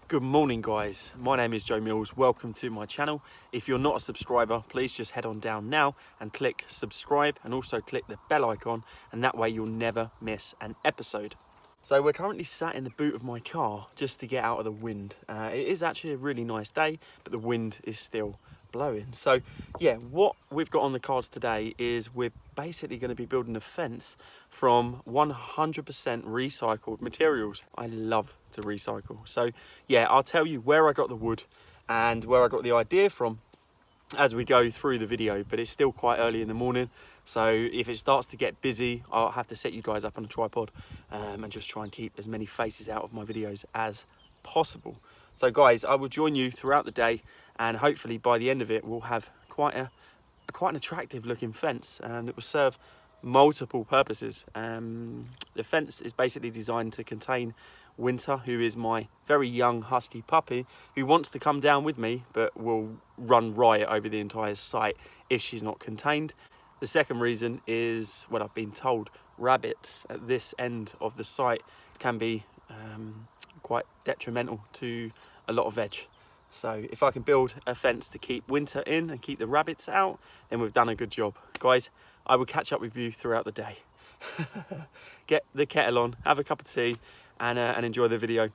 Good morning guys, my name is Joe Mills, welcome to my channel. If you're not a subscriber, please just head on down now and click subscribe and also click the bell icon, and that way you'll never miss an episode. So we're currently sat in the boot of my car just to get out of the wind. It is actually a really nice day, but the wind is still blowing. So yeah, what we've got on the cards today is we're basically going to be building a fence from 100% recycled materials. I love to recycle. So yeah, I'll tell you where I got the wood and where I got the idea from as we go through the video, but it's still quite early in the morning, so if it starts to get busy, I'll have to set you guys up on a tripod and just try and keep as many faces out of my videos as possible. So guys, I will join you throughout the day, and hopefully by the end of it we'll have quite an attractive looking fence that will serve multiple purposes. The fence is basically designed to contain Winter, who is my very young husky puppy who wants to come down with me but will run riot over the entire site if she's not contained. The second reason is what I've been told: rabbits at this end of the site can be quite detrimental to a lot of veg. So if I can build a fence to keep Winter in and keep the rabbits out, then we've done a good job. Guys, I will catch up with you throughout the day. Get the kettle on, have a cup of tea, and enjoy the video.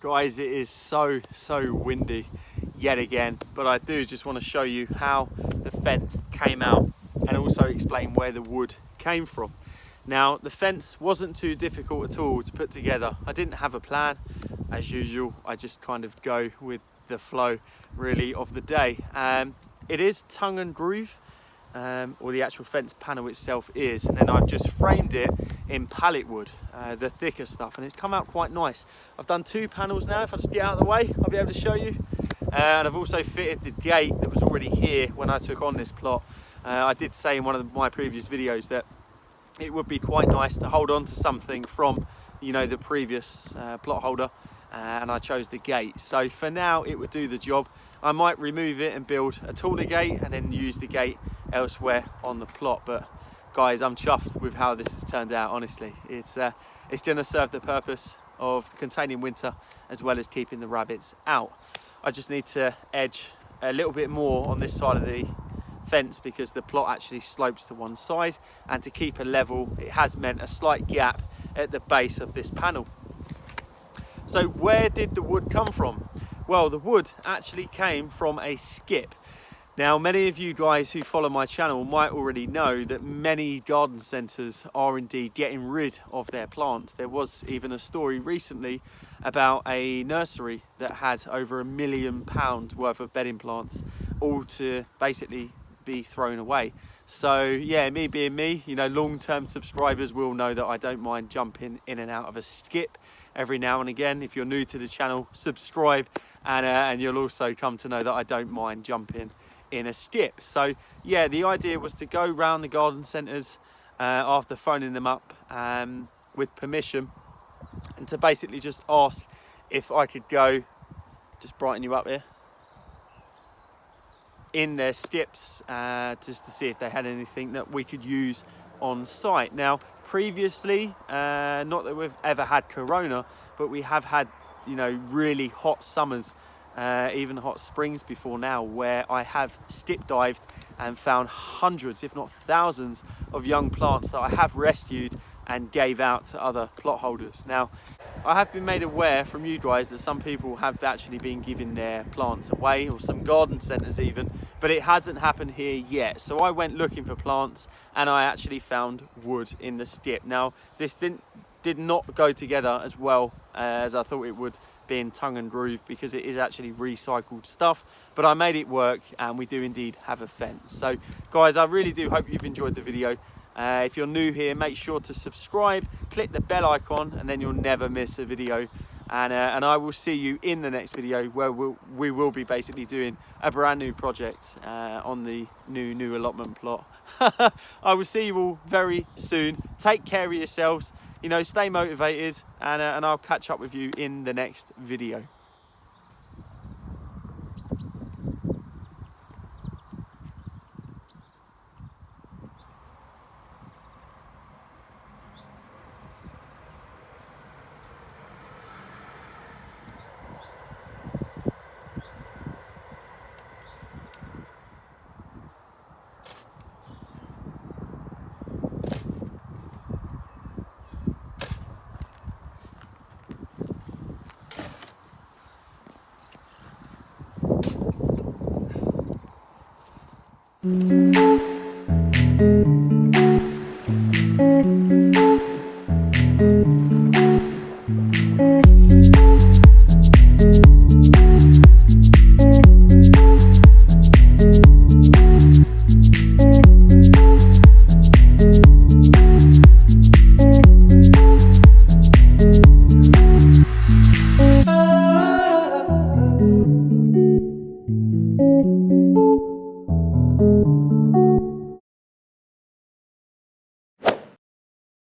Guys, it is so windy yet again, but I do just want to show you how the fence came out and also explain where the wood came from. Now, the fence wasn't too difficult at all to put together. I didn't have a plan. As usual, I just kind of go with the flow really of the day. It is tongue and groove, or the actual fence panel itself is, and then I've just framed it in pallet wood, the thicker stuff, and it's come out quite nice. I've done 2 panels now. If I just get out of the way, I'll be able to show you. And I've also fitted the gate that was already here when I took on this plot. I did say in one of my previous videos that it would be quite nice to hold on to something from, you know, the previous plot holder, and I chose the gate. So for now, it would do the job. I might remove it and build a taller gate and then use the gate elsewhere on the plot. But guys, I'm chuffed with how this has turned out, honestly. It's going to serve the purpose of containing winter as well as keeping the rabbits out. I just need to edge a little bit more on this side of the fence because the plot actually slopes to one side, and to keep a level, it has meant a slight gap at the base of this panel. So where did the wood come from? Well, the wood actually came from a skip. Now, many of you guys who follow my channel might already know that many garden centres are indeed getting rid of their plants. There was even a story recently about a nursery that had over £1 million worth of bedding plants, all to basically be thrown away. So yeah, me being me, you know, long-term subscribers will know that I don't mind jumping in and out of a skip every now and again. If you're new to the channel, subscribe, and you'll also come to know that I don't mind jumping in a skip. So yeah, the idea was to go round the garden centres after phoning them up with permission, and to basically just ask if I could go, just brighten you up here, in their skips, just to see if they had anything that we could use on site. Now, previously, not that we've ever had corona, but we have had, you know, really hot summers, even hot springs before now, where I have skip dived and found hundreds, if not thousands, of young plants that I have rescued and gave out to other plot holders. Now, I have been made aware from you guys that some people have actually been giving their plants away, or some garden centres even, but it hasn't happened here yet. So I went looking for plants and I actually found wood in the skip. Now, this did not go together as well as I thought it would, being tongue and groove, because it is actually recycled stuff, but I made it work, and we do indeed have a fence. So guys, I really do hope you've enjoyed the video. If you're new here, make sure to subscribe, click the bell icon, and then you'll never miss a video. And I will see you in the next video, where we will be basically doing a brand new project on the new allotment plot. I will see you all very soon. Take care of yourselves, you know, stay motivated, and I'll catch up with you in the next video. Thank you.